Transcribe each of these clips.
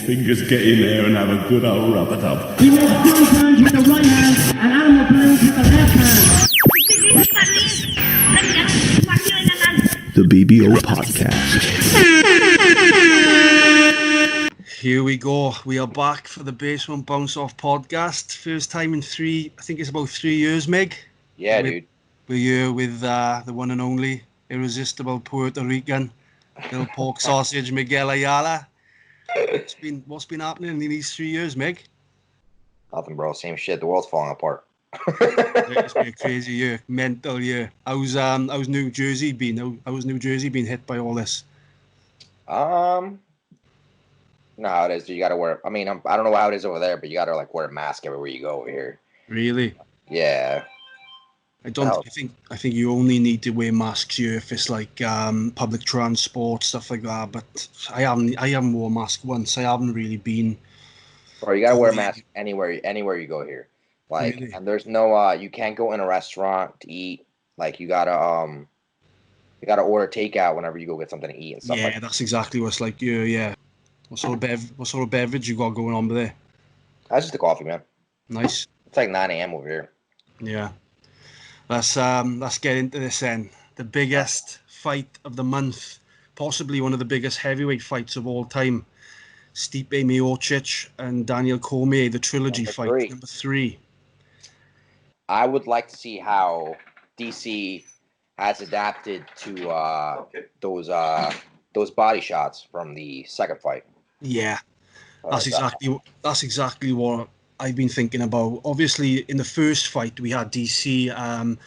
Fingers get in there and have a good old rub-a-dub. He makes strong turns with the right hand and animal balloons with the left hand. The Bbo Podcast. Here we go. We are back for the Basement Bounce Off podcast. First time in I think it's about 3 years, Meg. Yeah, dude. We're here with the one and only irresistible Puerto Rican, little pork sausage, Miguel Ayala. What's been happening in these 3 years, Meg? Nothing, bro. Same shit. The world's falling apart. It's been a crazy year, mental year. How's New Jersey been? How's New Jersey been hit by all this? No, how it is. You gotta wear. I mean, I don't know how it is over there, but you gotta like wear a mask everywhere you go over here. Really? Yeah. I think you only need to wear masks here if it's like public transport, stuff like that. But I haven't worn a mask once. I haven't really been. Bro, you gotta wear a mask anywhere you go here. Like, really? And there's no you can't go in a restaurant to eat. Like, you gotta order takeout whenever you go get something to eat and stuff. Yeah, that's exactly what's like. Yeah. What sort of beverage you got going on there? That's just the coffee, man. Nice. It's like 9 a.m. over here. Yeah. Let's get into this then. The biggest fight of the month, possibly one of the biggest heavyweight fights of all time. Stipe Miocic and Daniel Cormier, the trilogy fight, number 3. I would like to see how DC has adapted to those body shots from the second fight. Yeah, that's exactly what I've been thinking about. Obviously, in the first fight we had DC.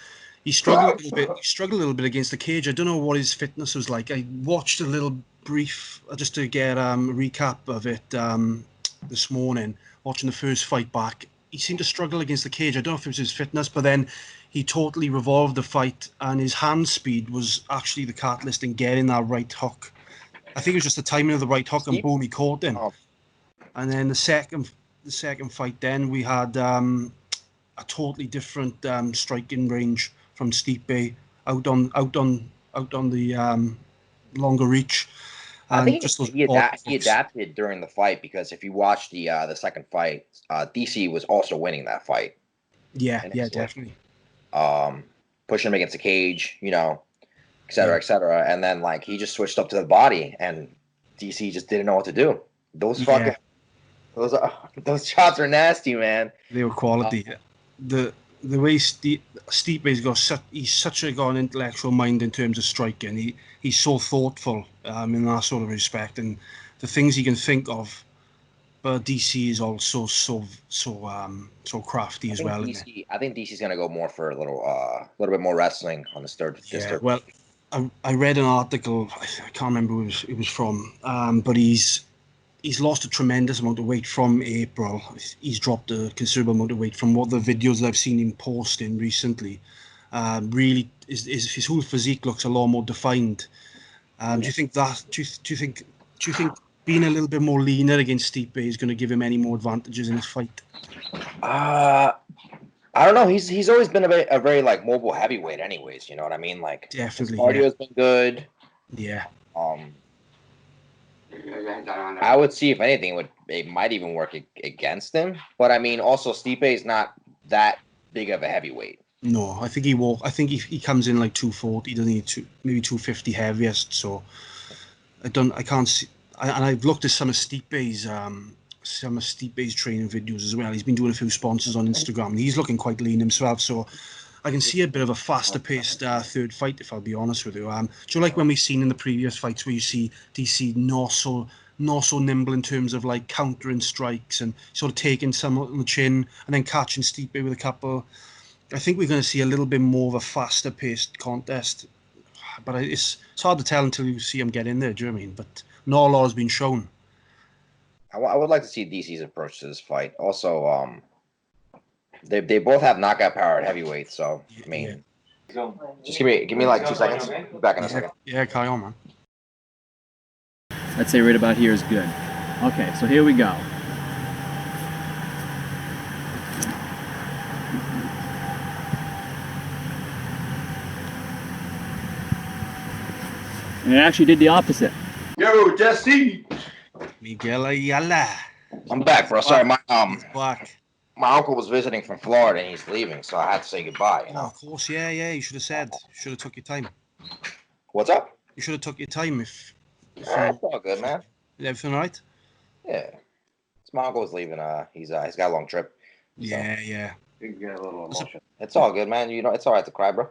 He struggled a little bit against the cage. I don't know what his fitness was like. I watched a little brief just to get a recap of it this morning. Watching the first fight back, he seemed to struggle against the cage. I don't know if it was his fitness, but then he totally revolved the fight, and his hand speed was actually the catalyst in getting that right hook. I think it was just the timing of the right hook, and boom, he caught him. Oh. And then the second fight, then we had a totally different striking range from Stipe, out on the longer reach. I think he adapted during the fight, because if you watch the second fight, DC was also winning that fight. Yeah, definitely. Pushing him against the cage, et cetera, et cetera. And then, like, he just switched up to the body, and DC just didn't know what to do. Those shots are nasty, man. They were quality. The way Stipe's got he's such an intellectual mind in terms of striking. He's so thoughtful in that sort of respect, and the things he can think of. But DC is also so crafty as well. I think DC's gonna go more for a little bit more wrestling on this third. Well, I read an article. I can't remember who it was from. But he's lost a tremendous amount of weight from April. He's dropped a considerable amount of weight from what the videos that I've seen him posting recently. Really, his whole physique looks a lot more defined. Do you think being a little bit more leaner against Stipe is going to give him any more advantages in his fight? I don't know. He's always been a very like mobile heavyweight, anyways. You know what I mean? Like, definitely, his cardio's been good. Yeah. I would see if anything it might even work against him. But I mean, also Stipe is not that big of a heavyweight. No, I think he comes in like 240, doesn't he? Maybe 250 heaviest. So I can't see. And I've looked at some of Stipe's training videos as well. He's been doing a few sponsors on Instagram, and he's looking quite lean himself. So I can see a bit of a faster-paced third fight, if I'll be honest with you. Do you like when we've seen in the previous fights where you see DC not so nimble in terms of like countering strikes and sort of taking some on the chin and then catching Stipe with a couple? I think we're going to see a little bit more of a faster-paced contest, but it's hard to tell until you see him get in there. Do you know what I mean? But not a lot has been shown. I would like to see DC's approach to this fight. Also, they both have knockout power at heavyweight, so I mean, just give me like 2 seconds. Be back in a second. Yeah, carry on, man. I'd say right about here is good. Okay, so here we go. And it actually did the opposite. Yo, Jesse. Miguel Ayala. I'm back, bro. Sorry, my Black. my uncle was visiting from Florida and he's leaving, so I had to say goodbye. You Oh, know. of course, yeah. You should have said. You should have took your time. What's up? You should have took your time if It's all good, man. everything all right? Yeah. My uncle was leaving. He's got a long trip. Yeah. You can get a little emotion. It's all good, man. You know, it's all right to cry, bro.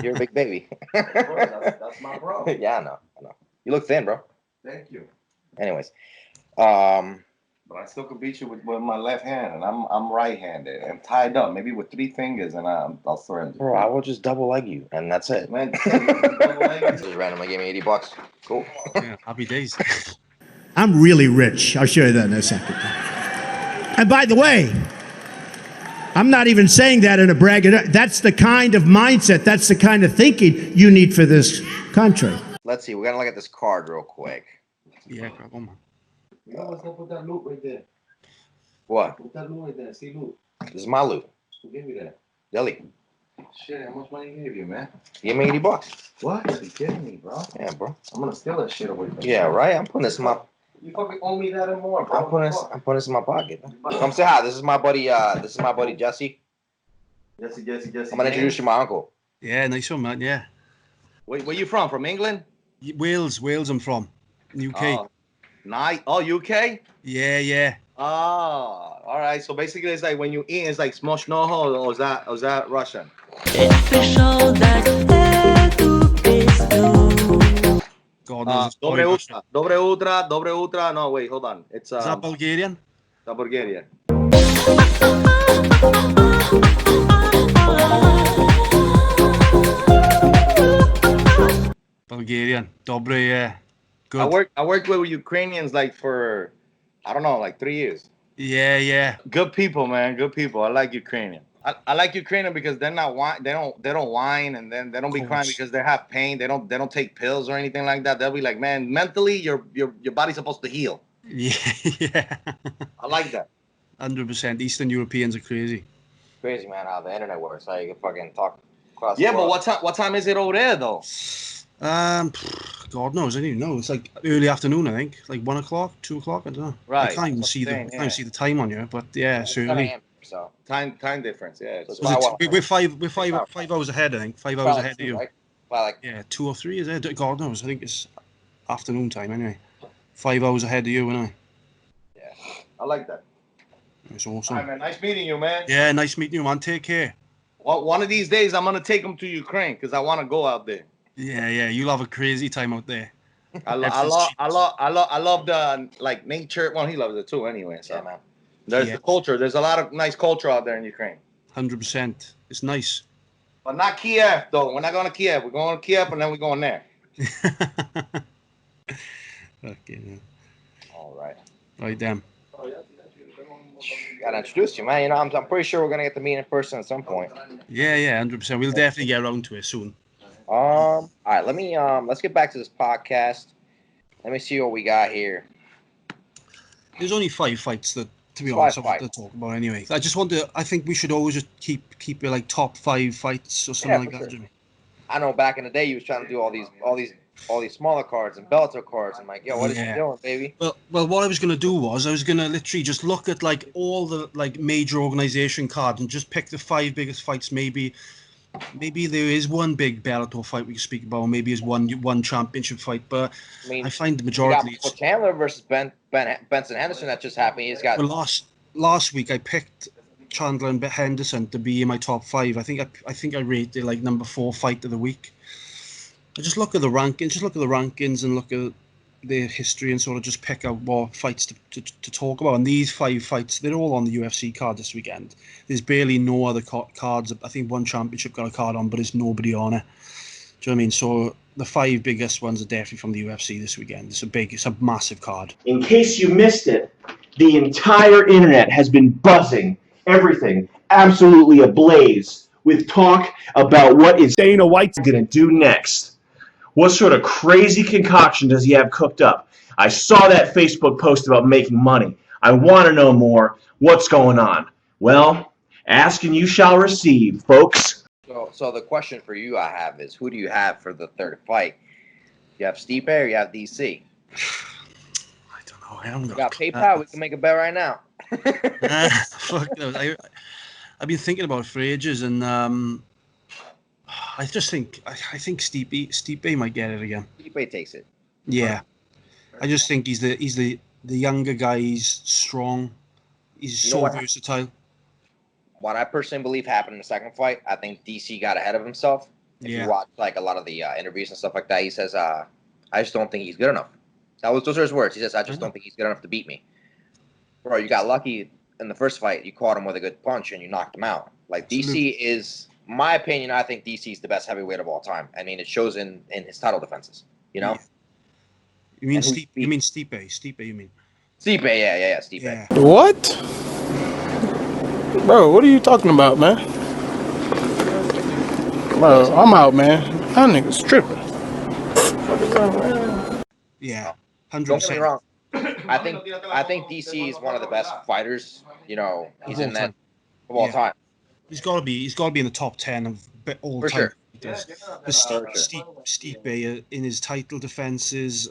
You're a big baby. That's my bro. Yeah, I know. You look thin, bro. Thank you. Anyways, But I still could beat you with my left hand, and I'm right-handed and tied up, maybe with 3 fingers, and I'll surrender. bro, I will just double leg you, and that's it. Man, Just randomly gave me $80. Cool. Yeah. Happy days. I'm really rich. I'll show you that in a second. And by the way, I'm not even saying that in a brag. That's the kind of mindset, that's the kind of thinking you need for this country. Let's see. We're gonna look at this card real quick. Yeah, crap on, man. You know what's up with that loot right there? What? Put that loot right there. See loot. This is my loot. Who gave me that? Deli. Shit, how much money gave you, man? Give me $80. What? You kidding me, bro? Yeah, bro. I'm gonna steal that shit away from you. Yeah, right. I'm putting this in my. You fucking owe me that and more, bro. I'm putting this in my pocket. Come say hi. This is my buddy. This is my buddy Jesse. Jesse. I'm gonna introduce you to my uncle. Yeah, nice one, man. Yeah. Where you from? From England? Wales, I'm from. UK. Oh, nice. Oh, UK? Yeah. Oh, all right. So basically, it's like when you eat, it's like smosh noho, or is that Russian? God knows. Dobre utra. No, wait, hold on. It's Is that Bulgarian? the Bulgarian. Bulgarian. Dobre, yeah. Good. I worked with Ukrainians like for, I don't know, like 3 years. Yeah. Good people, man. Good people. I like Ukrainian. I like Ukrainian because they're not they don't whine, and then they don't be crying because they have pain. They don't take pills or anything like that. They'll be like, man, mentally your body's supposed to heal. Yeah. I like that. 100%. Eastern Europeans are crazy. Crazy, man, how the internet works. How you can fucking talk across Yeah, the but world. what time is it over there though? God knows. I don't even know. It's like early afternoon, I think. Like 1 o'clock, 2 o'clock. I don't know. Right. I can't even see the time on you, but yeah, It's certainly. 10 a.m., so Time difference. Yeah. So it's Was about it, we're five hours ahead. I think 5 hours ahead of you. Right? Well, like Yeah, 2 or 3 is it? God knows. I think it's afternoon time anyway. 5 hours ahead of you and I. I like that. It's All awesome. right, man. Nice meeting you, man. Yeah, nice meeting you, man. Take care. Well, one of these days, I'm gonna take them to Ukraine because I want to go out there. Yeah. You'll have a crazy time out there. I love the like nature. Well, he loves it too, anyway. So yeah, man. there's Yeah. the culture. There's a lot of nice culture out there in Ukraine. 100%. It's nice. But not Kiev, though. We're not going to Kiev. We're going to Kiev, and then we're going there. Okay. All right. Right, damn. Gotta introduce you, man. You know, I'm pretty sure we're gonna get to meet in person at some point. Yeah, 100%. We'll definitely get around to it soon. All right. Let's get back to this podcast. Let me see what we got here. There's only 5 fights that, to be Five honest, I want fights. to talk about anyway. I think we should always just keep it like top 5 fights or something Yeah, like for that, sure. Jimmy. I know back in the day you was trying to do all these smaller cards and Bellator cards. I'm like, yo, what is you Yeah. doing, baby? Well, what I was gonna do was I was gonna literally just look at like all the like major organization cards and just pick the 5 biggest fights. Maybe there is one big Bellator fight we can speak about, or maybe is one championship fight. But I mean, I find the you got majority. Michael Chandler versus Benson Henderson that just happened. He's got Well, last week I picked Chandler and Henderson to be in my top 5. I think I rated like number 4 fight of the week. I just look at the rankings and look at their history and sort of just pick out what fights to talk about. And these 5 fights, they're all on the UFC card this weekend. There's barely no other cards. I think one championship got a card on, but there's nobody on it. Do you know what I mean? So the 5 biggest ones are definitely from the UFC this weekend. It's a massive card. In case you missed it, the entire internet has been buzzing, everything absolutely ablaze with talk about what is Dana White going to do next. What sort of crazy concoction does he have cooked up? I saw that Facebook post about making money. I want to know more. What's going on? Well, ask and you shall receive, folks. So the question for you I have is, who do you have for the third fight? You have Stipe or you have DC? I don't know. I haven't You got got PayPal. We can make a bet right now. Fuck no. I've been thinking about it for ages, and I think Stipe might get it again. Stipe takes it. Yeah, I just think he's the younger guy. He's strong. He's You know so what? versatile. What I personally believe happened in the second fight, I think DC got ahead of himself. If Yeah. you watch like a lot of the interviews and stuff like that, he says, "I just don't think he's good enough." Those are his words. He says, "I just don't think he's good enough to beat me." Bro, you got lucky in the first fight. You caught him with a good punch and you knocked him out. Like DC is, my opinion, I think DC is the best heavyweight of all time. I mean, it shows in his title defenses. You know. You mean And who Stipe? beat- You mean Stipe? Stipe? You mean? Stipe, yeah, Stipe. Yeah. What? Bro, what are you talking about, man? Bro, I'm out, man. That nigga's tripping. Yeah. Don't 100%. get me wrong. I think DC is one of the best fighters. You know, he's Of all in that time. of all Yeah. time. He's got to be in the top 10 of all For time. sure. Stipe in his title defenses,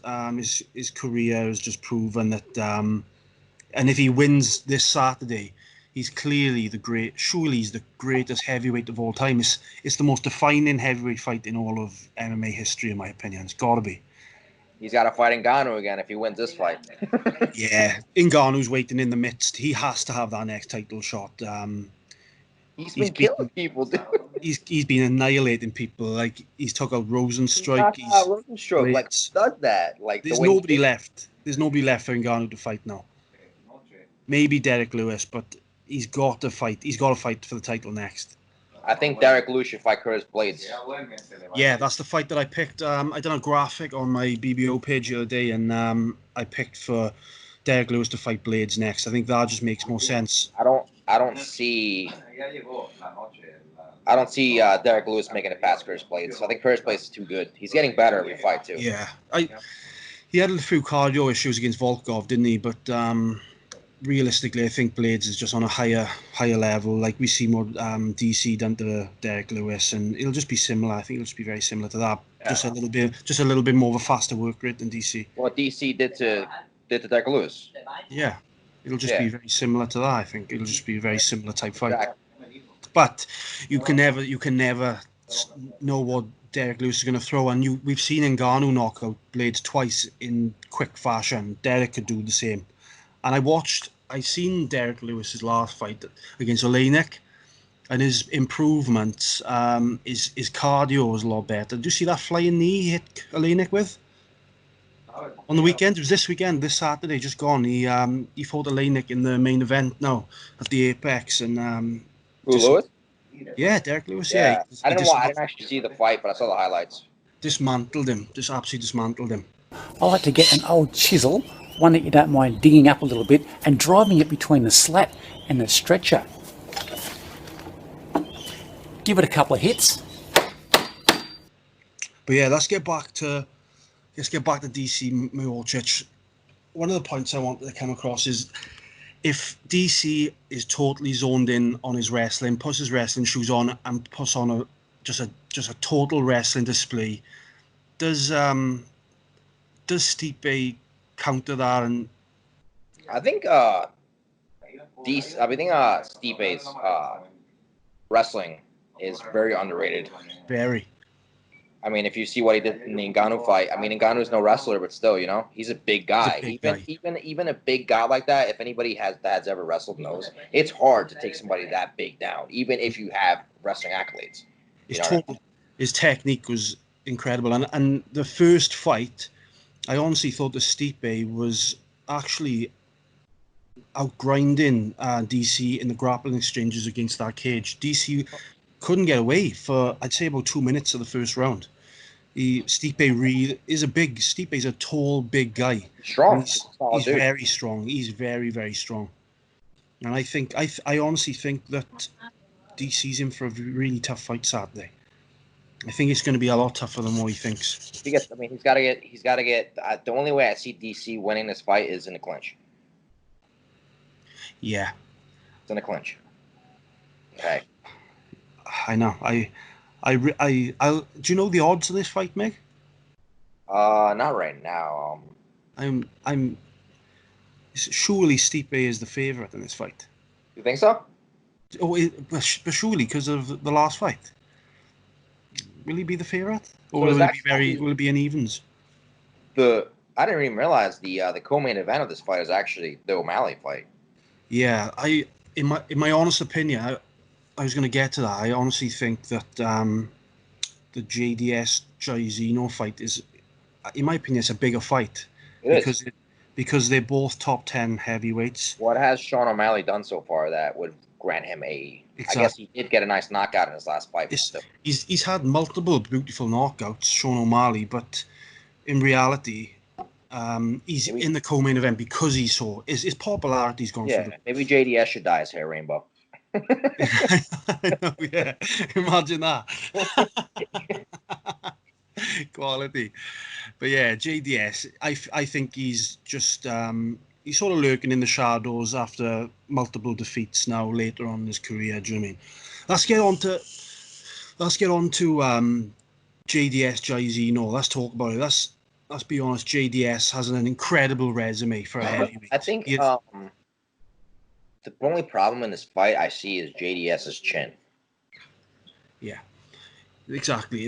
his career has just proven that, and if he wins this Saturday, he's clearly surely he's the greatest heavyweight of all time. It's the most defining heavyweight fight in all of MMA history, in my opinion. It's got to be. He's got to fight Ngannou again if he wins this fight. Yeah, Ngannou's waiting in the midst. He has to have that next title shot. He's been killing people, dude. He's been annihilating people. Like he's took out Rosenstruck. Rosenstruck, like does that? Like There's nobody left. There's nobody left for Ngannou to fight now. Maybe Derek Lewis, but he's got to fight. He's got to fight for the title next. I think Derek Lewis should fight Curtis Blades. Yeah, that's the fight that I picked. I done a graphic on my BBO page the other day, and I picked for Derek Lewis to fight Blades next. I think that just makes more sense. I don't see Derek Lewis making it past Curtis Blades. I think Curtis Blades is too good. He's getting better every fight too. Yeah, he had a few cardio issues against Volkov, didn't he? But realistically, I think Blades is just on a higher level. Like we see more DC done to Derek Lewis, and it'll just be similar. I think it'll just be very similar to that. Yeah. Just a little bit more of a faster work rate than DC. What DC did to Derek Lewis. Yeah, it'll just be very similar to that. I think it'll just be a very similar type fight. Exactly. But you can never know what Derek Lewis is going to throw, and we've seen Ngannou knock out Blades twice in quick fashion. Derek could do the same. And I seen Derek Lewis's last fight against Oleinik, and his improvements, his cardio was a lot better. Did you see that flying knee he hit Oleinik with? On the weekend, it was this Saturday, just gone. He fought Oleinik in the main event now at the Apex, and Lewis? Yeah, Derek Lewis. Yeah, He I didn't actually see the fight, but I saw the highlights. Dismantled him. Just absolutely dismantled him. I like to get an old chisel, one that you don't mind digging up a little bit, and driving it between the slat and the stretcher. Give it a couple of hits. But yeah, let's get back to DC Miocic. One of the points I wanted to come across is if DC is totally zoned in on his wrestling, puts his wrestling shoes on and puts on just a total wrestling display, does Stipe counter that? And I think Stipe's wrestling is very underrated. Very. I mean, if you see what he did in the Ngannou fight, I mean, Ngannou's no wrestler, but still, you know, he's a big guy. Even a big guy like that, if anybody that's ever wrestled knows, it's hard to take somebody that big down, even if you have wrestling accolades. His technique was incredible, and the first fight, I honestly thought the Stipe was actually outgrinding DC in the grappling exchanges against that cage. DC couldn't get away for, I'd say, about 2 minutes of the first round. Stipe's a tall, big guy. Strong. He's very strong. He's very, very strong. And I think, I honestly think that DC's in for a really tough fight Saturday. I think it's going to be a lot tougher than what he thinks. He's got to get. The only way I see DC winning this fight is in a clinch. Yeah. It's in a clinch. Okay. I know. Do you know the odds of this fight, Meg? Not right now. I'm surely Stipe is the favorite in this fight. You think so? Oh, but surely because of the last fight. Will he be the favorite, or So will it be Will it be an evens? I didn't even realize the co-main event of this fight is actually the O'Malley fight. Yeah, in my honest opinion, I was going to get to that. I honestly think that the JDS Jairzinho fight is, in my opinion, it's a bigger fight because they're both top 10 heavyweights. What has Sean O'Malley done so far that would grant him a? Exactly. I guess he did get a nice knockout in his last fight. He's had multiple beautiful knockouts, Sean O'Malley, but in reality, he's in the co-main event because he's so his popularity's gone through. Maybe JDS should dye his hair rainbow. I know, yeah. Imagine that. Quality. But yeah, JDS, I think he's just he's sort of lurking in the shadows after multiple defeats now later on in his career. Do you know what I mean? Let's get on to JDS Jairzinho. Let's talk about it. Let's be honest, JDS has an incredible resume for a heavyweight. I think the only problem in this fight I see is JDS's chin. Yeah, exactly.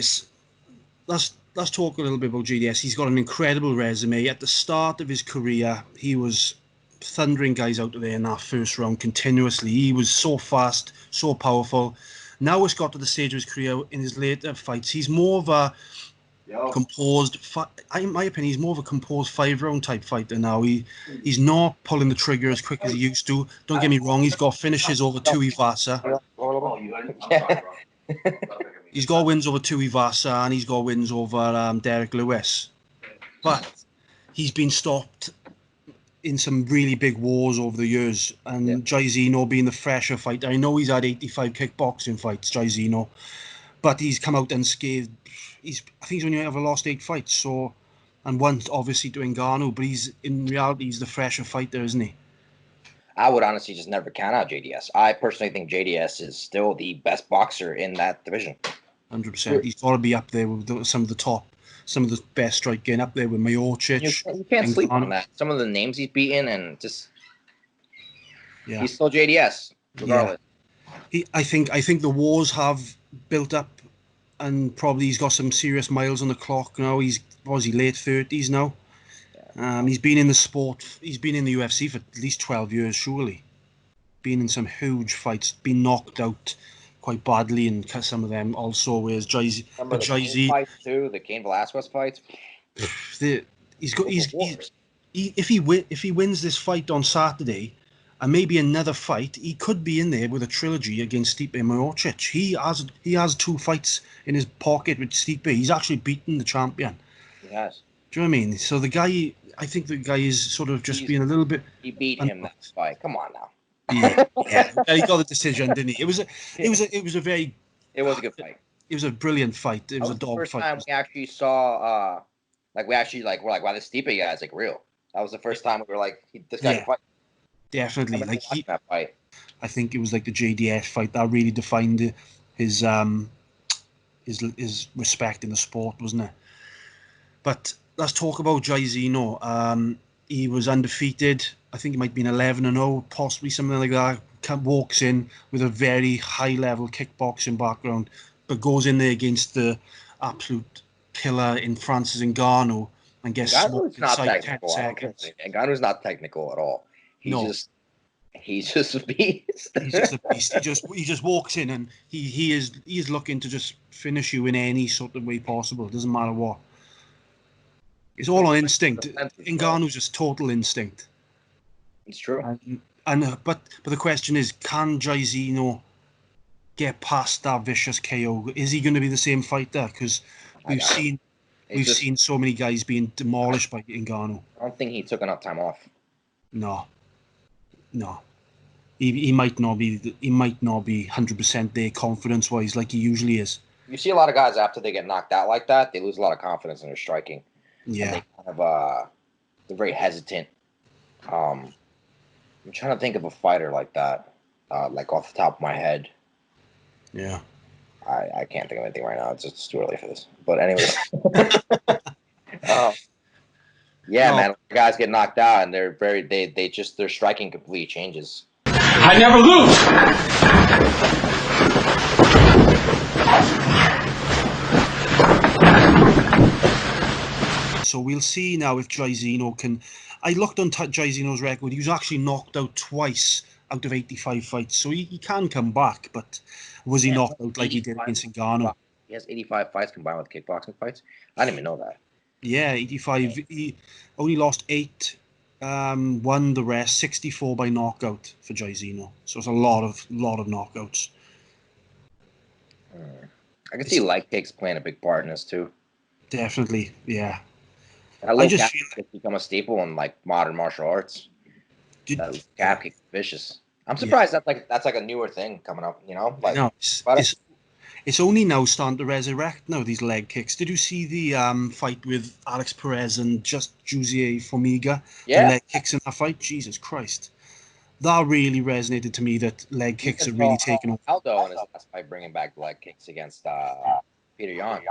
Let's talk a little bit about JDS. He's got an incredible resume. At the start of his career, he was thundering guys out of there in that first round continuously. He was so fast, so powerful. Now it's got to the stage of his career in his later fights. He's more of a composed, in my opinion, he's more of a composed 5-round type fighter now. He's not pulling the trigger as quick as he used to. Don't get me wrong, he's got finishes over Tuivasa. He's got wins over Tuivasa and he's got wins over Derek Lewis. But he's been stopped in some really big wars over the years. And Jairzinho being the fresher fighter, I know he's had 85 kickboxing fights, Jairzinho, but he's come out unscathed. I think he's only ever lost 8 fights, so, and once obviously to Ngannou, but in reality he's the fresher fighter, isn't he? I would honestly just never count out JDS. I personally think JDS is still the best boxer in that division. 100%. He's got to be up there with some of the best striking, up there with Miocic. You can't sleep on that. Some of the names he's beaten, and just he's still JDS regardless. Yeah. I think the wars have built up. And probably he's got some serious miles on the clock now. He's late 30s now. He's been in the sport. He's been in the UFC for at least 12 years, surely. Been in some huge fights. Been knocked out quite badly in some of them also. Whereas Jay-Z, fights too, the Cain Velasquez fights. If he wins this fight on Saturday, and maybe another fight, he could be in there with a trilogy against Stipe Miocic. He has 2 fights in his pocket with Stipe. He's actually beaten the champion. He has. Do you know what I mean? So I think the guy is sort of just being a little bit. He beat him that fight. Come on now. Yeah. He got the decision, didn't he? It was a good fight. It was a brilliant fight. It was a dog fight. First time we actually saw, we're like, wow, this Stipe guy is like real. That was the first time we were like, this guy can fight. Definitely, that fight. I think it was like the JDS fight that really defined his respect in the sport, wasn't it? But let's talk about Jairzinho. He was undefeated. I think he might be 11-0, possibly something like that. Walks in with a very high-level kickboxing background, but goes in there against the absolute killer in Francis Ngannou and gets smoked inside 10 seconds. Ngannou's not technical at all. He's just a beast. He's just a beast. He just walks in and he is looking to just finish you in any sort of way possible. It doesn't matter what. It's all on instinct. Ngannou's just total instinct. It's true. But the question is, can Jairzinho get past that vicious KO? Is he going to be the same fighter? Because we've seen so many guys being demolished by Ngannou. I don't think he took enough time off. No. He might not be 100% there confidence wise like he usually is. You see a lot of guys after they get knocked out like that, they lose a lot of confidence in their striking. Yeah. And they kind of they're very hesitant. I'm trying to think of a fighter like that, like off the top of my head. Yeah. I can't think of anything right now. It's too early for this. But anyway. Yeah, No. man. Guys get knocked out, and their striking completely changes. I never lose. So we'll see now if Jairzinho can. I looked on Jairzinho's record. He was actually knocked out twice out of 85 fights, so he can come back. But was he knocked out like he did against Ngannou? He has 85 fights combined with kickboxing fights. I didn't even know that. Yeah, 85. He only lost 8, won the rest, 64 by knockout for Jairzinho. So it's a lot of knockouts. I can see leg kicks playing a big part in this too. Definitely, yeah. I just feel it's become a staple in like modern martial arts. That calf kick is vicious. I'm surprised that's like a newer thing coming up. You know, like no, it's only now starting to resurrect now, these leg kicks. Did you see the fight with Alex Perez and just Jose Formiga? Yeah. The leg kicks in that fight? Jesus Christ. That really resonated to me, that leg kicks are really taking over. Aldo in his last fight bringing back leg kicks against Peter Yan.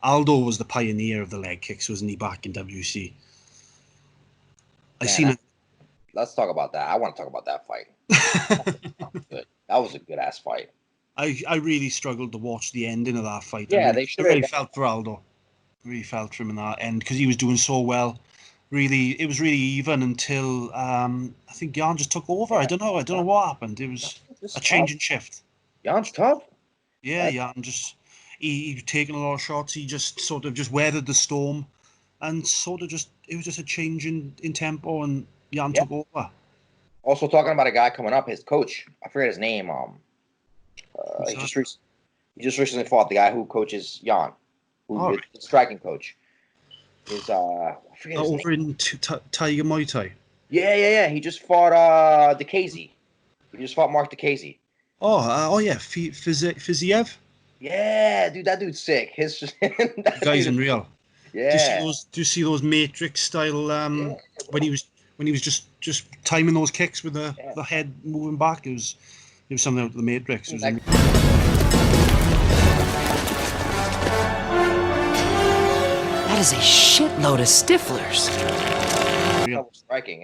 Aldo was the pioneer of the leg kicks, wasn't he, back in WC? Let's talk about that. I want to talk about that fight. That was a good ass fight. I really struggled to watch the ending of that fight. Yeah, I really felt for Aldo. Really felt for him in that end because he was doing so well. Really, it was really even until I think Jan just took over. I don't know what happened. It was a change in shift. Jan's tough. Yeah, Jan just he was taking a lot of shots. He just sort of just weathered the storm, and sort of just it was just a change in tempo, and Jan took over. Also talking about a guy coming up, his coach. I forget his name. He just recently fought the guy who coaches Jan, who is the striking coach. Is I forget his over name. in Tiger Muay Thai. Yeah. He just fought DeCasey. He just fought Mark DeCasey. Oh yeah, Fiziev. Yeah, dude, that dude's sick. That guy's unreal. Yeah. Do you see those Matrix style when he was just timing those kicks with the head moving back? It was something out of the Matrix. It was That is a shitload of stiflers. Striking.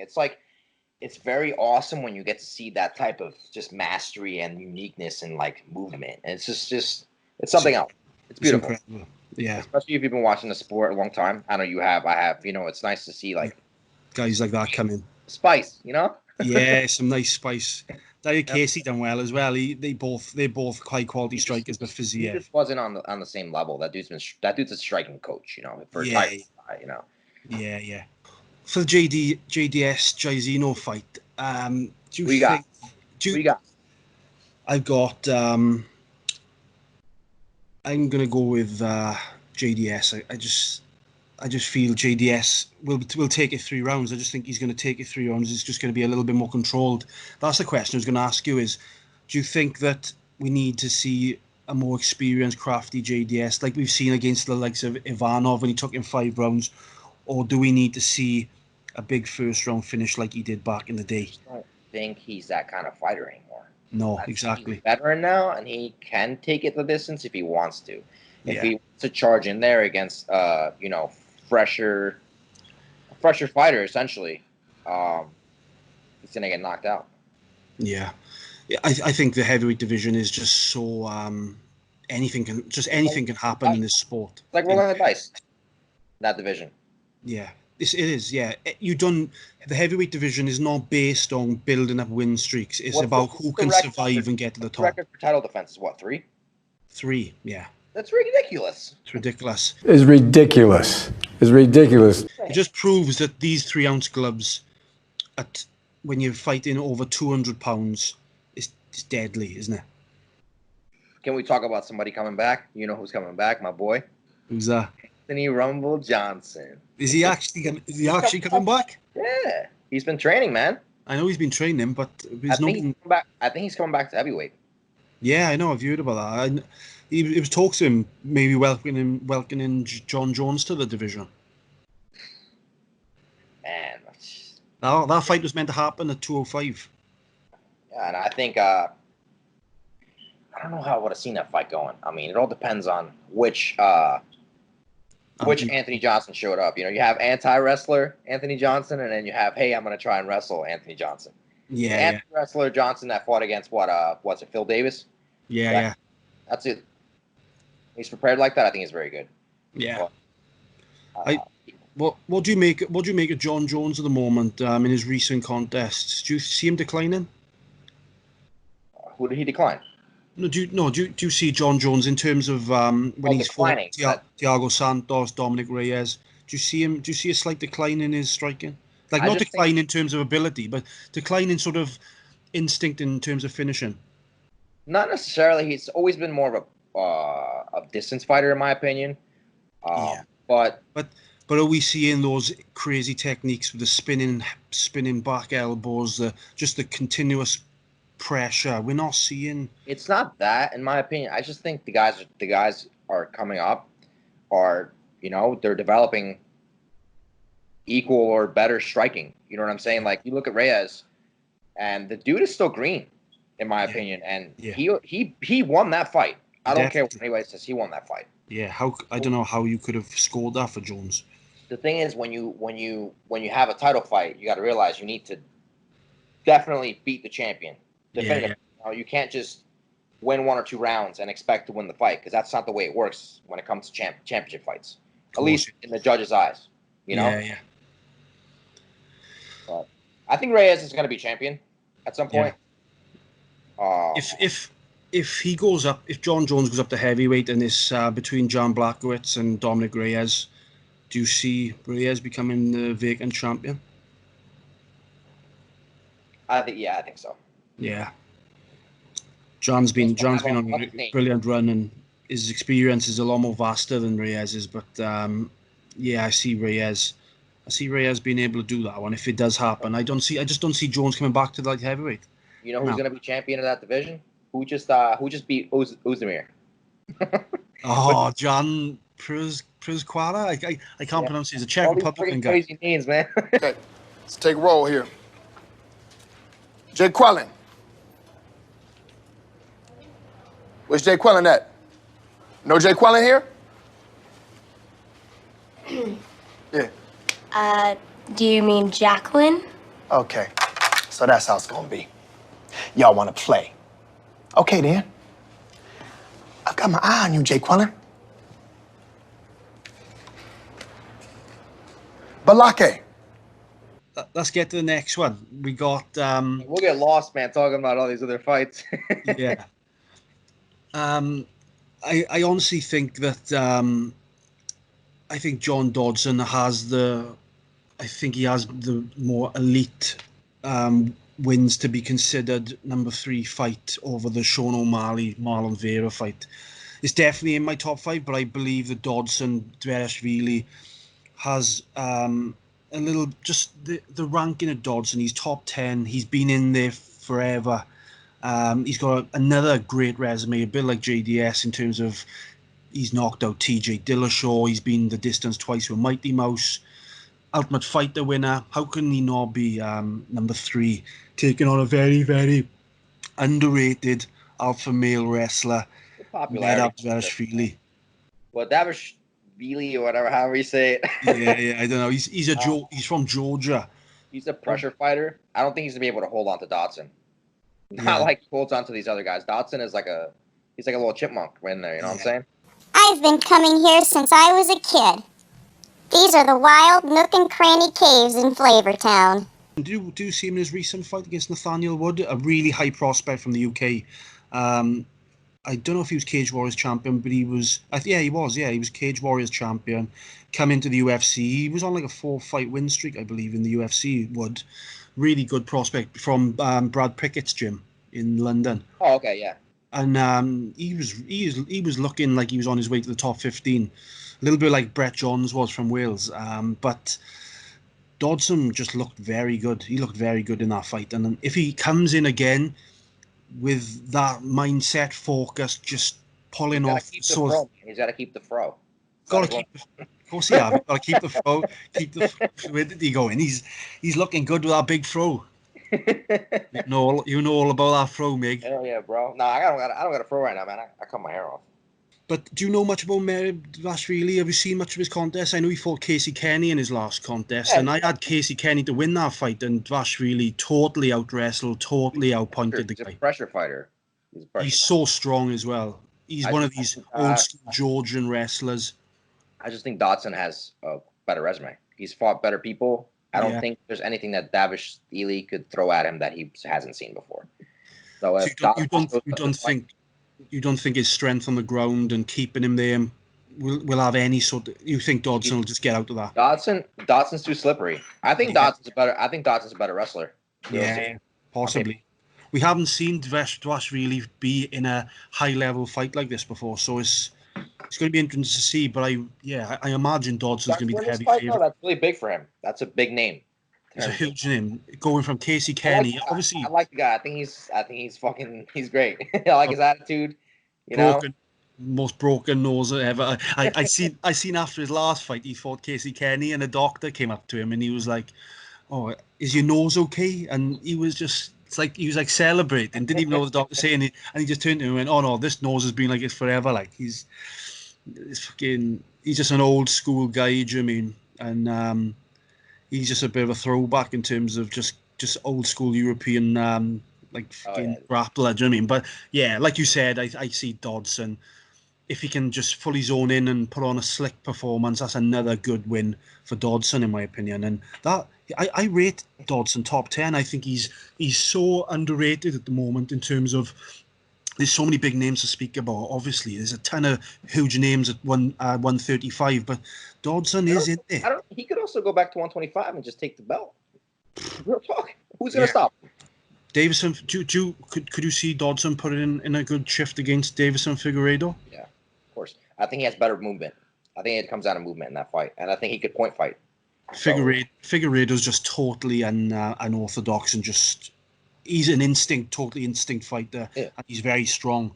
It's very awesome when you get to see that type of just mastery and uniqueness and like movement. And it's just it's something else. It's beautiful. Incredible. Yeah. Especially if you've been watching the sport a long time. I know you have. I have. You know, it's nice to see like guys like that come in. Spice, you know? Yeah, some nice spice. Casey done well as well. They're both high quality strikers, but Fiziev. He just wasn't on the same level. That dude's a striking coach, you know, for a title, you know. Yeah. For the JDS Jairzinho fight, do you got? I've got. I'm gonna go with JDS. I just feel JDS will take it 3 rounds. I just think he's going to take it 3 rounds. It's just going to be a little bit more controlled. That's the question I was going to ask you is, do you think that we need to see a more experienced, crafty JDS like we've seen against the likes of Ivanov when he took him 5 rounds? Or do we need to see a big first-round finish like he did back in the day? I don't think he's that kind of fighter anymore. No, exactly. He's a veteran now, and he can take it the distance if he wants to. If he wants to charge in there against, fresher fighter, essentially, he's gonna get knocked out. Yeah, I think the heavyweight division is just so anything can happen in this sport. It's like rolling the dice. That division. Yeah, it is. Yeah, the heavyweight division is not based on building up win streaks. It's about who can survive and get to the top. Record for title defense is what, 3? 3, yeah. That's ridiculous. It's ridiculous. It's ridiculous. It's ridiculous. It just proves that these 3-ounce gloves, when you're fighting over 200 pounds, it's deadly, isn't it? Can we talk about somebody coming back? You know who's coming back, my boy? Who's that? Anthony Rumble Johnson. Is he actually coming back? Yeah, he's been training, man. I know he's been training, but I think he's coming back to heavyweight. Yeah, I know. I've heard about that. It was talks to him maybe welcoming John Jones to the division. Man, that fight was meant to happen at 205. Yeah, and I think I don't know how I would have seen that fight going. I mean, it all depends on which Which Anthony Johnson showed up. You have anti-wrestler Anthony Johnson, and then you have, hey, I'm going to try and wrestle Anthony Johnson. Yeah. The anti-wrestler Johnson that fought against what's it, Phil Davis? Yeah. That's it. He's prepared like that. I think he's very good. Yeah. What do you make of John Jones at the moment in his recent contests? Do you see him declining? Who did he decline? No, do you see John Jones in terms of when he's declining? Thiago Santos, Dominic Reyes? Do you see a slight decline in his striking? Like not decline in terms of ability, but decline in sort of instinct in terms of finishing. Not necessarily. He's always been more of a distance fighter, in my opinion. But are we seeing those crazy techniques with the spinning back elbows, just the continuous pressure? We're not seeing. It's not that, in my opinion. I just think the guys are coming up, they're developing equal or better striking. You know what I'm saying? Like you look at Reyes, and the dude is still green, in my opinion, and he won that fight. I don't care what anybody says. He won that fight. Yeah, I don't know how you could have scored that for Jones. The thing is, when you have a title fight, you got to realize you need to definitely beat the champion. Definitively. You can't just win 1 or 2 rounds and expect to win the fight, because that's not the way it works when it comes to championship fights. At least in the judges' eyes. Yeah. But I think Reyes is going to be champion at some point. Yeah. If John Jones goes up to heavyweight in this between Jan Blachowicz and Dominic Reyes, do you see Reyes becoming the vacant champion? I think so. Yeah. John's been on a brilliant run, and his experience is a lot more vaster than Reyes's. But I see Reyes being able to do that one if it does happen. I just don't see Jones coming back to the light heavyweight. You know who's going to be champion of that division? Who just beat Uzdemir? John Przykłada? I can't pronounce it. He's a Czech Republican guy. Crazy names, man. Okay, let's take a roll here. Jay Quellen. Where's Jay Quellen at? No Jay Quellen here? Yeah. Do you mean Jacqueline? Okay, so that's how it's gonna be. Y'all wanna play? Okay then. I've got my eye on you, Jay Quellen. Balake. Let's get to the next one. We got. We'll get lost, man, talking about all these other fights. Yeah. I honestly think that I think John Dodson has the more elite wins to be considered number 3 fight over the Sean O'Malley Marlon Vera fight. It's definitely in my top 5, but I believe that Dodson Dvalishvili has a little, just the ranking of Dodson. He's top 10. He's been in there forever. He's got another great resume, a bit like JDS in terms of he's knocked out TJ Dillashaw. He's been the distance twice with Mighty Mouse. Ultimate Fighter winner. How can he not be number 3, taking on a very, very underrated alpha male wrestler, Mma Special? Well, Davishvili or whatever, however you say it. yeah, I don't know. He's from Georgia. He's a pressure fighter. I don't think he's gonna be able to hold on to Dodson. Not like he holds on to these other guys. Dodson is he's like a little chipmunk in there. You know what I'm saying? I've been coming here since I was a kid. These are the wild nook and cranny caves in Flavortown. Do you see him in his recent fight against Nathaniel Wood, a really high prospect from the UK? I don't know if he was Cage Warriors champion, but he was. He was Cage Warriors champion. Come into the UFC, he was on like a 4-fight win streak, I believe, in the UFC. Wood, really good prospect from Brad Pickett's gym in London. Oh, okay, yeah. And he was looking like he was on his way to the top 15. A little bit like Brett Johns was from Wales. But Dodson just looked very good. He looked very good in that fight. And if he comes in again with that mindset, focus, just pulling off. He's got to keep the fro. Of course he has. Got to keep the fro. Where did he go in? He's looking good with that big fro. You know all about that fro, Mig. Hell yeah, bro. No, I don't got a fro right now, man. I cut my hair off. But do you know much about Dvalishvili? Have you seen much of his contest? I know he fought Casey Kenny in his last contest, and I had Casey Kenny to win that fight, and Dvalishvili totally out-wrestled, totally outpointed the guy. He's a pressure fighter. He's so strong as well. He's one of these old-school Georgian wrestlers. I just think Dodson has a better resume. He's fought better people. I don't think there's anything that Dvalishvili could throw at him that he hasn't seen before. So you don't think his strength on the ground and keeping him there will have any sort of, you think Dodson will just get out of that? Dodson's too slippery. I think Dodson's a better wrestler. Yeah, possibly. We haven't seen Dvalishvili be in a high level fight like this before, so it's going to be interesting to see. But I imagine Dodson's going to be the heavy favorite. That's really big for him. That's a big name. It's a huge name. Going from Casey Kenny, obviously. I like the guy. I think he's great. I like his attitude. Most broken nose ever. I seen after his last fight, he fought Casey Kenny, and a doctor came up to him and he was like, "Oh, is your nose okay?" And he was just. It's like he was like celebrating, didn't even know what the doctor saying, and he just turned to him and went, "Oh no, this nose has been like this forever." Like he's just an old school guy, do you know what I mean? And he's just a bit of a throwback in terms of just old school European grappler, do you know what I mean? But yeah, like you said, I see Dodson. If he can just fully zone in and put on a slick performance, that's another good win for Dodson, in my opinion. And that I rate Dodson top 10. I think he's so underrated at the moment in terms of there's so many big names to speak about. Obviously, there's a ton of huge names at 135, but Dodson is in there. He could also go back to 125 and just take the belt. Real talk. Who's gonna stop him? Davison, could you see Dodson put it in a good shift against Davison Figueiredo? Yeah, of course. I think he has better movement. I think it comes out of movement in that fight, and I think he could point fight. Figueiredo's just totally unorthodox and just he's an totally instinct fighter, and he's very strong.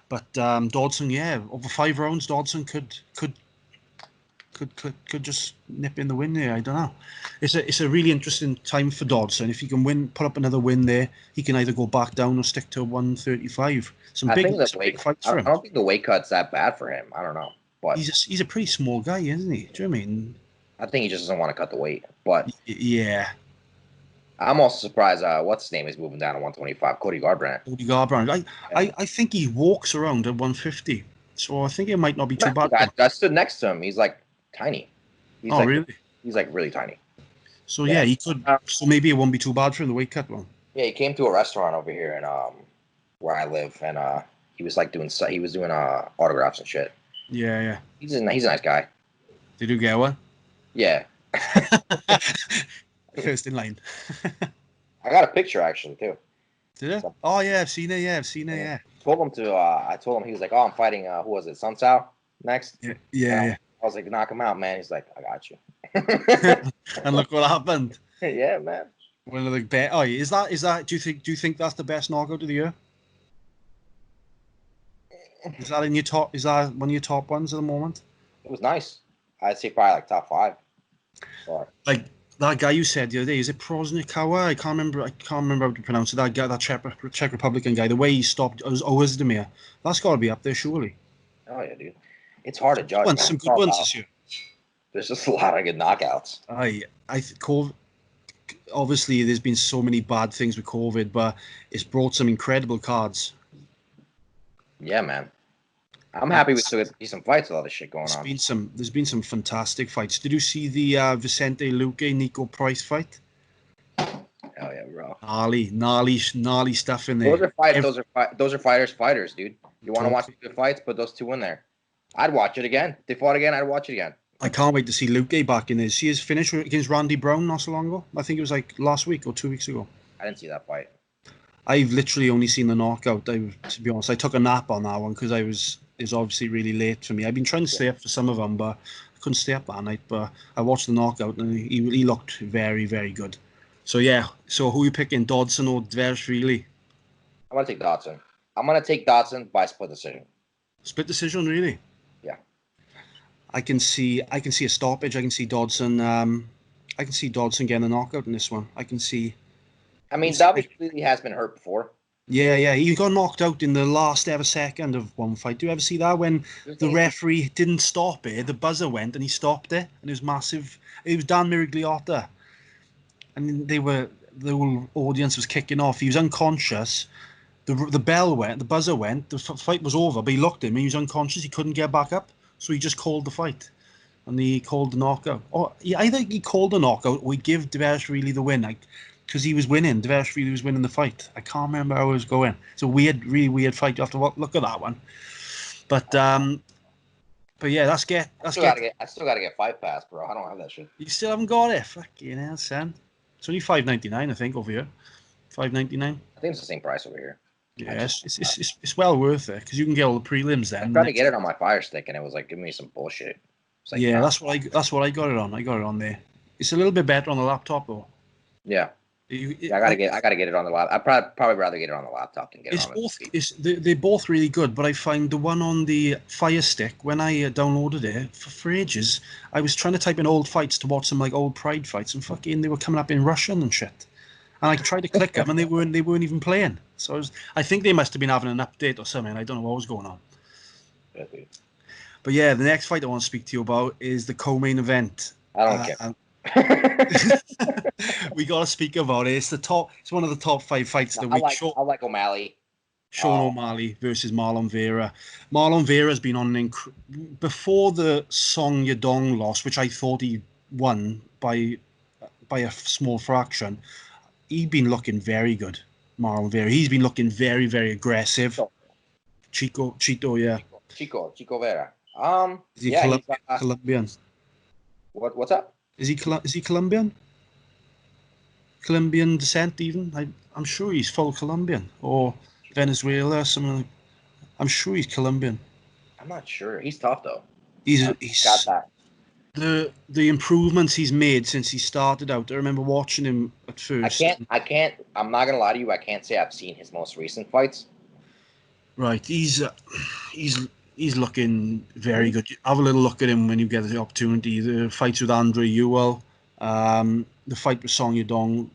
But Dodson, over 5 rounds, Dodson could just nip in the win there. I don't know. It's a really interesting time for Dodson. If he can put up another win there, he can either go back down or stick to 135. Some big fights for him. I don't think the weight cut's that bad for him. I don't know, but he's a pretty small guy, isn't he? Do you know what I mean? I think he just doesn't want to cut the weight. But yeah, I'm also surprised. What's his name is moving down to 125? Cody Garbrandt. I think he walks around at 150, so I think it might not be too bad. I stood next to him. He's like tiny. Really? He's like really tiny. So he could. So maybe it won't be too bad for him, the weight cut one. Yeah, he came to a restaurant over here in where I live, and he was like doing autographs and shit. Yeah. He's a nice guy. Did you get one? Yeah. First in line. I got a picture actually too. Did it? Oh yeah, I've seen it. Yeah. I told him he was like, "Oh, I'm fighting who was it? Sun Tzu next." Yeah. I was like, "Knock him out, man." He's like, "I got you." And look what happened. Yeah, man. One of the best. Oh, is that? Do you think that's the best knockout of the year? Is that in your top? Is that one of your top ones at the moment? It was nice. I'd say probably like top 5. But, like that guy you said the other day, is it Prosnikawa? I can't remember how to pronounce it. That guy, that Czech Republican guy, the way he stopped Ozdemir, that's got to be up there, surely. Oh yeah, dude. It's hard to judge. Some good ones this year. There's just a lot of good knockouts. Obviously, there's been so many bad things with COVID, but it's brought some incredible cards. Yeah, man. I'm happy we still get to see some fights with all this shit going on. There's been some fantastic fights. Did you see the Vicente Luque Nico Price fight? Hell yeah, bro. Gnarly stuff in there. Those are fighters, dude. You want to watch good fights? Put those two in there. I'd watch it again. If they fought again, I'd watch it again. I can't wait to see Luque back in there. See his finish against Randy Brown not so long ago? I think it was like last week or 2 weeks ago. I didn't see that fight. I've literally only seen the knockout. To be honest, I took a nap on that one because it was obviously really late for me. I've been trying to stay up for some of them, but I couldn't stay up that night. But I watched the knockout and he looked very, very good. So yeah. So who are you picking, Dodson or Dvalishvili? I'm gonna take Dodson. I'm gonna take Dodson by split decision. Split decision, really? Yeah. I can see a stoppage. I can see Dodson. I can see Dodson getting a knockout in this one. I mean, Dvalishvili has been hurt before. Yeah, he got knocked out in the last ever second of one fight. Do you ever see that when the referee didn't stop it? The buzzer went and he stopped it, and it was massive. It was Dan Miragliotta, and the whole audience was kicking off. He was unconscious. The bell went, the buzzer went. The fight was over, but he looked at him. He was unconscious. He couldn't get back up, so he just called the fight, and he called the knockout. Or either he called the knockout or he gave Dvalishvili the win. Because he was winning. Dvalishvili was winning the fight. I can't remember how it was going. It's a really weird fight. You have to look at that one. But yeah, I still gotta get Fight Pass, bro. I don't have that shit. You still haven't got it? Fucking hell, son. It's only $5.99, I think, over here. $5.99. I think it's the same price over here. Yeah, it's well worth it because you can get all the prelims then. I tried to get it on my Fire Stick and it was like giving me some bullshit. Like, yeah, that's what I got it on. I got it on there. It's a little bit better on the laptop though. Yeah. I gotta get it on the laptop. I'd probably rather get it on the laptop than get it on the PC. They're both really good, but I find the one on the Fire Stick, when I downloaded it for ages, I was trying to type in old fights to watch some like old Pride fights, and fucking they were coming up in Russian and shit. And I tried to click them, and they weren't even playing. So I think they must have been having an update or something. I don't know what was going on. Yeah, dude. But yeah, the next fight I want to speak to you about is the co-main event. I don't care. We got to speak about it. It's one of the top 5 fights of the week. I like O'Malley. Sean O'Malley versus Marlon Vera. Marlon Vera's been on before the Song Yadong loss, which I thought he won by a small fraction. He'd been looking very good, Marlon Vera. He's been looking very, very aggressive. Chico, yeah. Chico Vera. Is he Colombian? What's up? Is he Colombian? Colombian descent, even? I'm sure he's full Colombian or Venezuela or something. I'm sure he's Colombian. I'm not sure. He's tough though. He's got that. The improvements he's made since he started out. I remember watching him at first. I'm not gonna lie to you. I can't say I've seen his most recent fights. Right, he's looking very good. Have a little look at him when you get the opportunity. The fights with Andre Ewell, the fight with Song Yadong.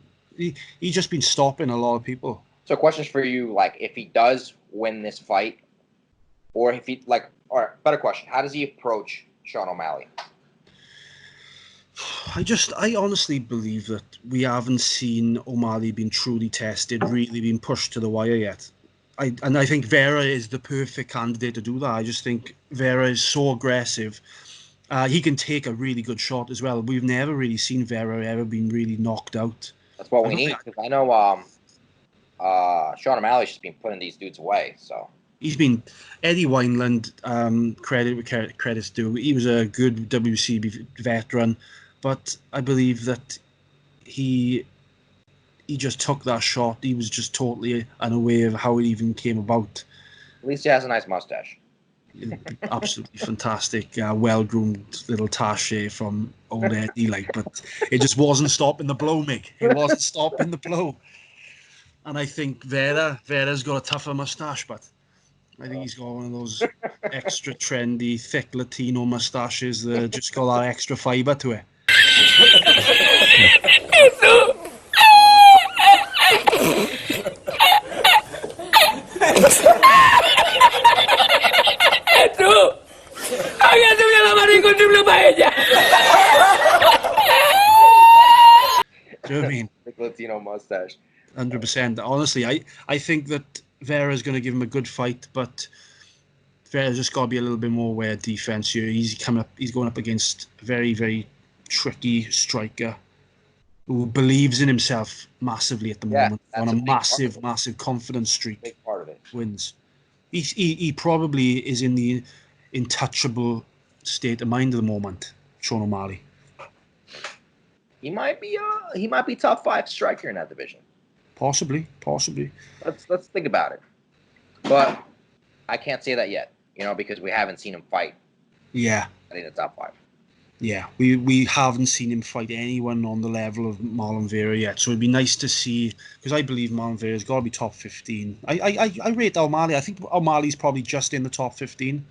He's just been stopping a lot of people. So, questions for you: like, if he does win this fight, or if he or better question: how does he approach Sean O'Malley? I honestly believe that we haven't seen O'Malley being truly tested, really being pushed to the wire yet. I think Vera is the perfect candidate to do that. I just think Vera is so aggressive. He can take a really good shot as well. We've never really seen Vera ever been really knocked out. That's what we need, because I know Sean O'Malley's just been putting these dudes away. So he's been Eddie Wineland. Credit's due. He was a good WCB veteran, but I believe that he just took that shot. He was just totally unaware of how it even came about. At least he has a nice mustache. Absolutely fantastic, well-groomed little tache from old Eddie, but it just wasn't stopping the blow, Mick. It wasn't stopping the blow. And I think Vera's got a tougher mustache, but I think he's got one of those extra trendy, thick Latino mustaches that just got that extra fiber to it. Do you know what I mean? Latino mustache. 100%. Honestly, I think that Vera's going to give him a good fight, but Vera's just got to be a little bit more aware of defense here. He's going up against a very, very tricky striker who believes in himself massively at the moment, on a massive confidence streak. Big part of it. Wins. He probably is in the intouchable state of mind at the moment, Sean O'Malley. He might be top 5 striker in that division. Possibly. Let's think about it. But I can't say that yet, because we haven't seen him fight. Yeah. In the top 5. Yeah, we haven't seen him fight anyone on the level of Marlon Vera yet. So it'd be nice to see, because I believe Marlon Vera's got to be top 15. I rate O'Malley. I think O'Malley's probably just in the top 15.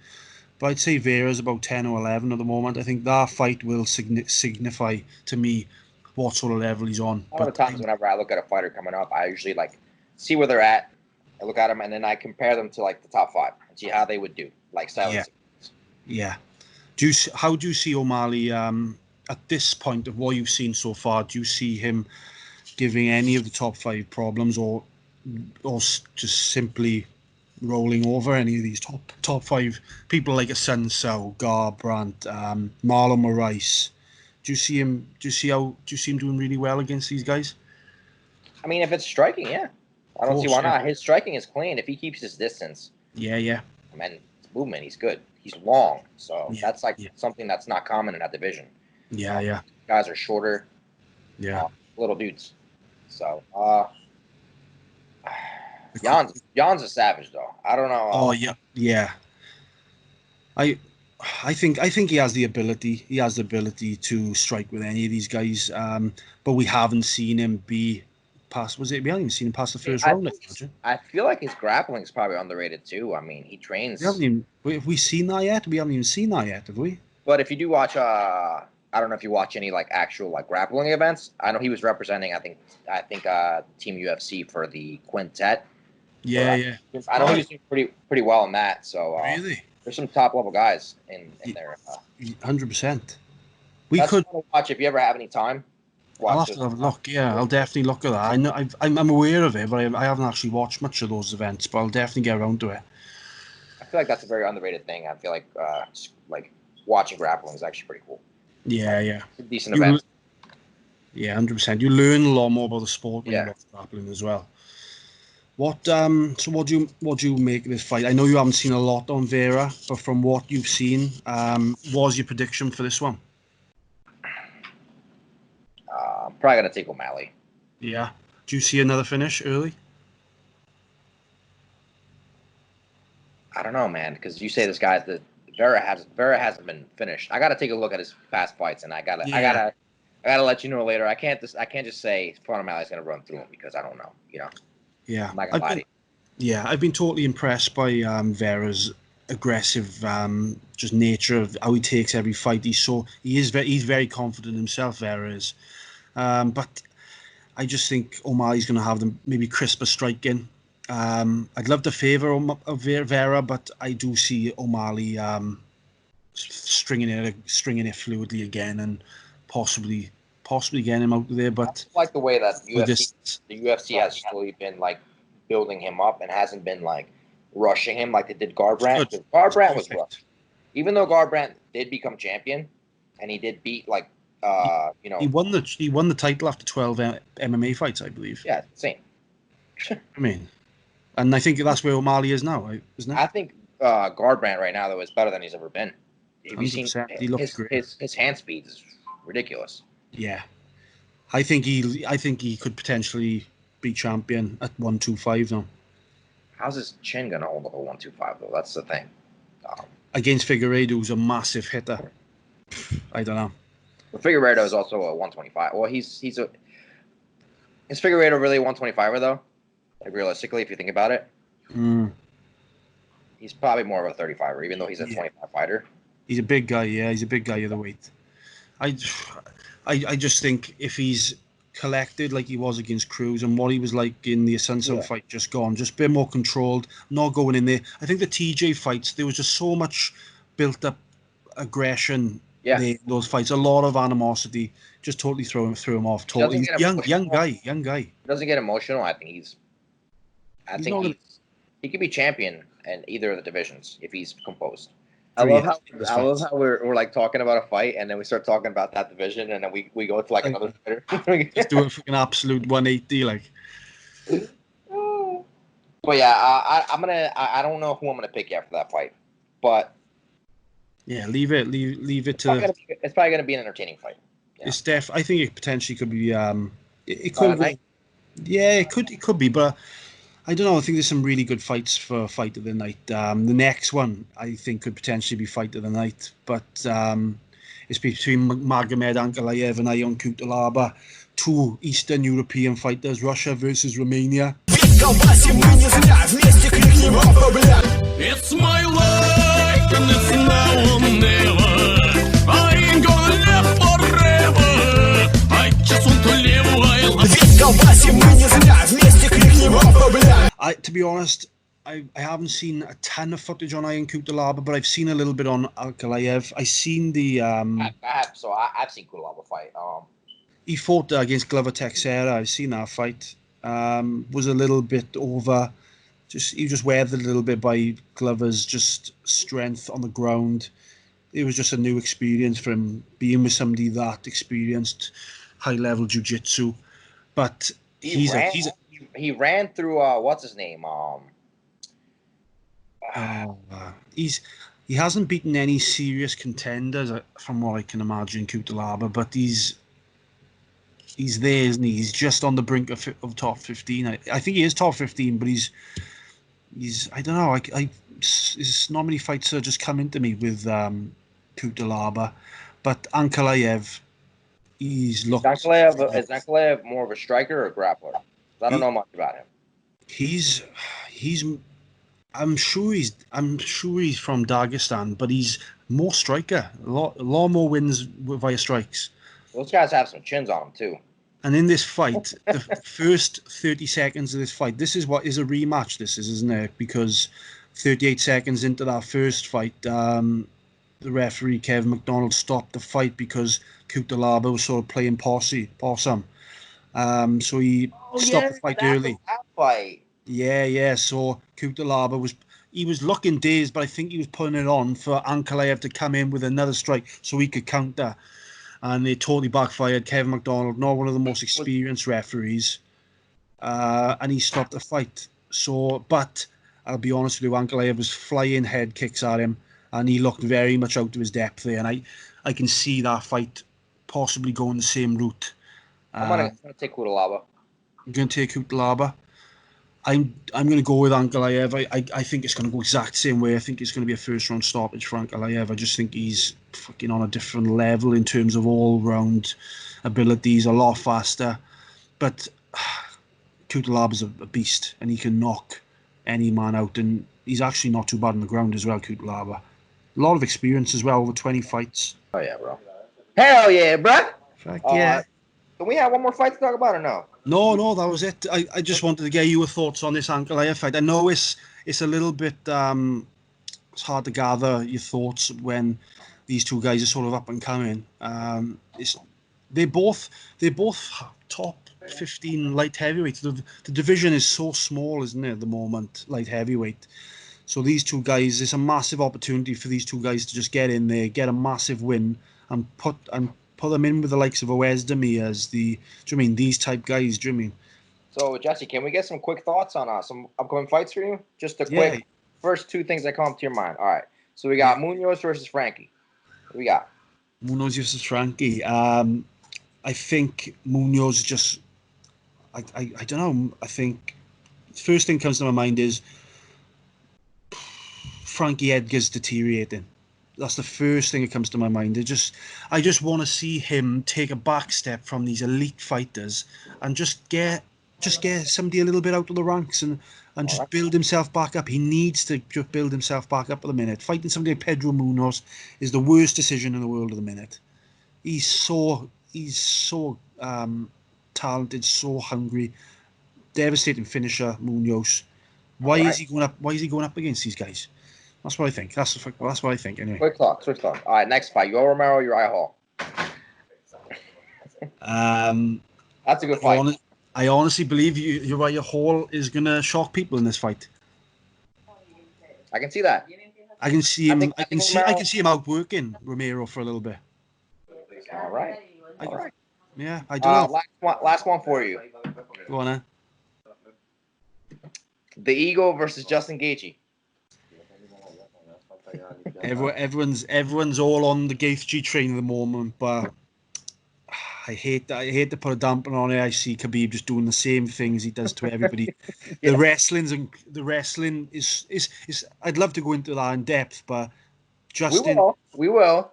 But I'd say Vera's about 10 or 11 at the moment. I think that fight will signify to me what sort of level he's on. A lot of times whenever I look at a fighter coming up, I usually see where they're at I look at them, and then I compare them to like the top 5 and see how they would do. Like stylistically. Yeah. How do you see O'Malley at this point of what you've seen so far? Do you see him giving any of the top 5 problems, or just simply rolling over any of these top 5 people like a Sun Tzu, Garbrandt, Marlon Moraes? Do you see him doing really well against these guys? I mean, if it's striking, yeah. I don't see why not. His striking is clean if he keeps his distance. Yeah. And his movement, he's good. He's long, so that's like something that's not common in that division. Yeah. Guys are shorter, little dudes. So, Jan's a savage, though. I don't know. Oh yeah. I think he has the ability. He has the ability to strike with any of these guys. But we haven't seen him be past. We haven't even seen him past the first round. I feel like his grappling is probably underrated too. I mean, he trains. Have we seen that yet? We haven't even seen that yet, have we? But if you do watch, I don't know if you watch any like actual like grappling events. I know he was representing. I think Team UFC for the quintet. Yeah. I know he was doing pretty well in that. So really, there's some top level guys in there. 100%. We could watch if you ever have any time. I'll have to have a look. Yeah, I'll definitely look at that. I know I'm aware of it, but I haven't actually watched much of those events. But I'll definitely get around to it. I feel like that's a very underrated thing. I feel like watching grappling is actually pretty cool. Yeah. Decent event. Yeah, 100%. You learn a lot more about the sport when you watch grappling as well. What do you make of this fight? I know you haven't seen a lot on Vera, but from what you've seen, what was your prediction for this one? I'm probably gonna take O'Malley. Yeah. Do you see another finish early? I don't know, man, because you say this guy that Vera hasn't been finished. I gotta take a look at his past fights, and I gotta let you know later. I can't just say O'Malley's gonna run through him because I don't know. You know. Yeah. I'm not gonna lie to you. Yeah, I've been totally impressed by Vera's aggressive just nature of how he takes every fight. He's very confident himself, Vera is. But I just think O'Malley's going to have them maybe crisper striking. I'd love to favour Vera, but I do see O'Malley stringing it fluidly again and possibly getting him out of there. But I like the way that the UFC has slowly been like building him up and hasn't been like rushing him like they did Garbrandt. Garbrandt was rushed. Even though Garbrandt did become champion and he did beat like he won the title after 12 MMA fights, I believe. Yeah, same. I mean, and I think that's where O'Malley is now, isn't it? I think Garbrandt right now though is better than he's ever been. Have you seen he looks great. His hand speed is ridiculous. Yeah, I think he could potentially be champion at 125 now. How's his chin gonna hold up at 125 though? That's the thing. Against Figueiredo, who's a massive hitter. I don't know. But Figueiredo is also a 125. Well, is Figueiredo really a 125er though? Like realistically, if you think about it, he's probably more of a 35er, even though he's a 25 fighter. He's a big guy. Yeah, he's a big guy of the weight. I just think if he's collected like he was against Cruz and what he was like in the Ascenso fight, just a bit more controlled, not going in there. I think the TJ fights, there was just so much built up aggression. Yeah, those fights, a lot of animosity, just totally threw him off. Totally young guy. He doesn't get emotional. I think he could be champion in either of the divisions if he's composed. I love how we're like talking about a fight and then we start talking about that division and then we go to like another fighter. Just do a freaking absolute 180 like. But yeah, I don't know who I'm gonna pick yet for that fight, but. Yeah, leave it to. It's probably going to be an entertaining fight. Yeah. It's I think it potentially could be. It could. Yeah, it could be, but I don't know. I think there's some really good fights for fight of the night. The next one I think could potentially be fight of the night, but it's between Magomed Ankalaev and Ion Cutelaba, two Eastern European fighters, Russia versus Romania. It's my life and it's now or never. I ain't gonna live forever. I just want to live while I To be honest, I haven't seen a ton of footage on Ion Kutalaba, but I've seen a little bit on Ankalaev. I've seen the I've seen Kutalaba fight. He fought against Glover Texera. I've seen that fight. Was a little bit over. He was just weathered a little bit by Glover's just strength on the ground. It was just a new experience for him being with somebody that experienced high level jiu-jitsu. But he ran through what's his name? He hasn't beaten any serious contenders from what I can imagine, Kutalaba, but he's there, isn't he? He's just on the brink of top 15. I think he is top 15, but he's I don't know. There's not many fights that just come into me with Kutalaba, but Ankalaev, he's looked. Is Ankalaev more of a striker or a grappler? I don't know much about him. He's. I'm sure he's from Dagestan, but he's more striker. A lot more wins via strikes. Those guys have some chins on them too. And in this fight, the first 30 seconds of this fight, this is what is a rematch. This is, isn't it? Because 38 seconds into that first fight, the referee Kevin McDonald stopped the fight because Kutalaba was sort of playing possum. So he stopped the fight early. That fight. Yeah. So Kutalaba was looking dazed, but I think he was putting it on for Ankalaev to come in with another strike so he could counter. And it totally backfired. Kevin McDonald, not one of the most experienced referees, and he stopped the fight. So, but I'll be honest with you, Ankalaev was flying head kicks at him, and he looked very much out of his depth there. And I can see that fight possibly going the same route. I'm gonna take Kutalaba. You're gonna take Kutalaba. I'm going to go with Ankalaev. I think it's going to go exact same way. I think it's going to be a first round stoppage for Ankalaev. I just think he's fucking on a different level in terms of all round abilities, a lot faster. But Kutalaba's a beast, and he can knock any man out. And he's actually not too bad on the ground as well, Kutalaba. A lot of experience as well, over 20 fights. Oh yeah, bro. Hell yeah, bro. Fuck yeah. Can we have one more fight to talk about or no? No, that was it. I just wanted to get your thoughts on this Ankalaev fight. I know it's a little bit it's hard to gather your thoughts when these two guys are sort of up and coming. They're both top 15 light heavyweights. The division is so small, isn't it, at the moment, light heavyweight. So these two guys, it's a massive opportunity for these two guys to just get in there, get a massive win, and put them in with the likes of Oezdemir as these type guys, do you mean? So, Jesse, can we get some quick thoughts on some upcoming fights for you? Just a quick first two things that come up to your mind. All right. So we got Munoz versus Frankie. What do we got? Munoz versus Frankie. I think Munoz just... I don't know. I think the first thing comes to my mind is Frankie Edgar's deteriorating. That's the first thing that comes to my mind. I just want to see him take a back step from these elite fighters and just get somebody a little bit out of the ranks and just build himself back up. He needs to just build himself back up at the minute. Fighting somebody like Pedro Munoz is the worst decision in the world at the minute. He's so talented, so hungry, devastating finisher, Munoz. Why is he going up against these guys? That's what I think. That's what I think. Anyway. Quick talk. All right, next fight. Yoel Romero, Uriah Hall. That's a good fight. I honestly believe Uriah Hall is gonna shock people in this fight. I can see that. I can see him. I can see him outworking Romero for a little bit. All right. Yeah, I don't know. Last one for you. Go on, then. The Eagle versus Justin Gaethje. Everyone's all on the Gaethje train at the moment, but I hate to put a damper on it. I see Khabib just doing the same things he does to everybody. The wrestling is. I'd love to go into that in depth, but Justin, we will.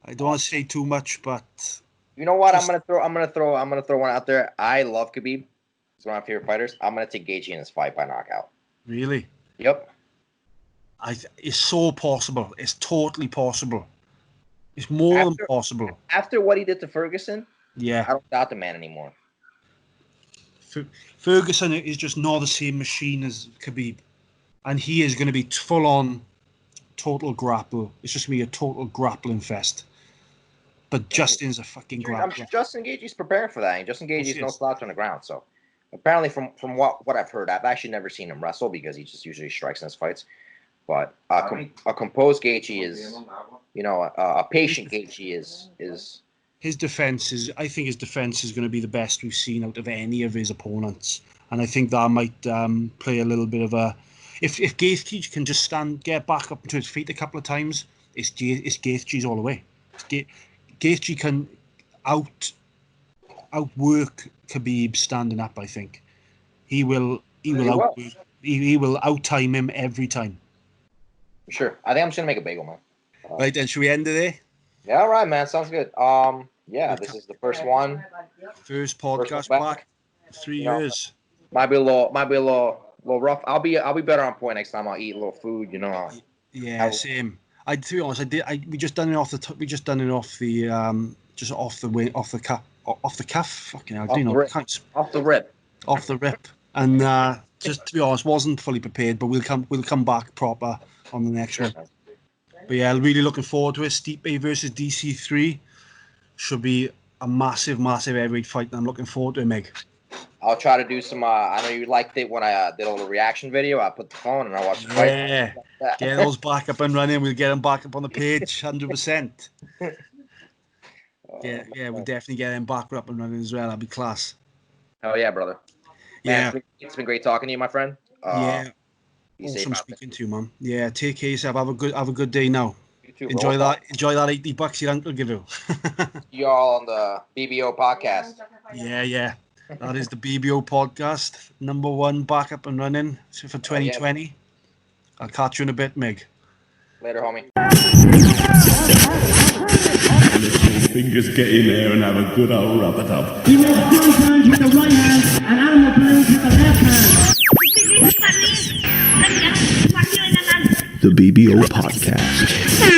I don't want to say too much, but you know what? I'm gonna throw one out there. I love Khabib. He's one of my favorite fighters. I'm gonna take Gaethje in this fight by knockout. Really? Yep. It's so possible. It's totally possible. It's more than possible. After what he did to Ferguson, yeah, I don't doubt the man anymore. Ferguson is just not the same machine as Khabib, and he is going to be full on total grapple. It's just going to be a total grappling fest. But Justin's a fucking grappler. I'm sure Justin Gaethje's preparing for that. And Justin Gaethje's no slouch on the ground. So apparently, from what I've heard, I've actually never seen him wrestle because he just usually strikes in his fights. But a composed Gaethje is, a patient Gaethje is. His defense is. I think his defense is going to be the best we've seen out of any of his opponents, and I think that might play a little bit of a. If Gaethje can just get back up to his feet a couple of times, it's Gaethje's all the way. Gaethje can outwork Khabib standing up. I think he will out-time him every time. Sure, I think I'm just gonna make a bagel, man. Right then, should we end it there? Yeah, all right, man. Sounds good. This is the first one. First podcast back. 3 years. Might be a little rough. I'll be better on point next time. I'll eat a little food. Yeah, same. To be honest, we just done it off the cuff. Fucking hell, off the rip. And just to be honest, wasn't fully prepared, but we'll come back proper on the next one. But yeah, really looking forward to it. Stipe versus DC3 should be a massive heavyweight fight, and I'm looking forward to it, Meg. I'll try to do some. I know you liked it when I did a little reaction video. I put the phone and I watched the fight. Yeah, get those back up and running. We'll get them back up on the page, 100%. Yeah, we'll definitely get them back up and running as well. That'd be class. Oh yeah, brother. Man, it's been great talking to you, my friend. Awesome speaking to you, man. Yeah, take care of yourself. Have a good day now. You too, enjoy that $80 your uncle give you. You all on the Bbo Podcast. Yeah. That is the Bbo Podcast. #1 back up and running for 2020. I'll catch you in a bit, Mig. Later, homie. Fingers get in there and have a good old rub-a-dub. He makes strong turns with the right hand and animal turns with the left hand. The Bbo Podcast.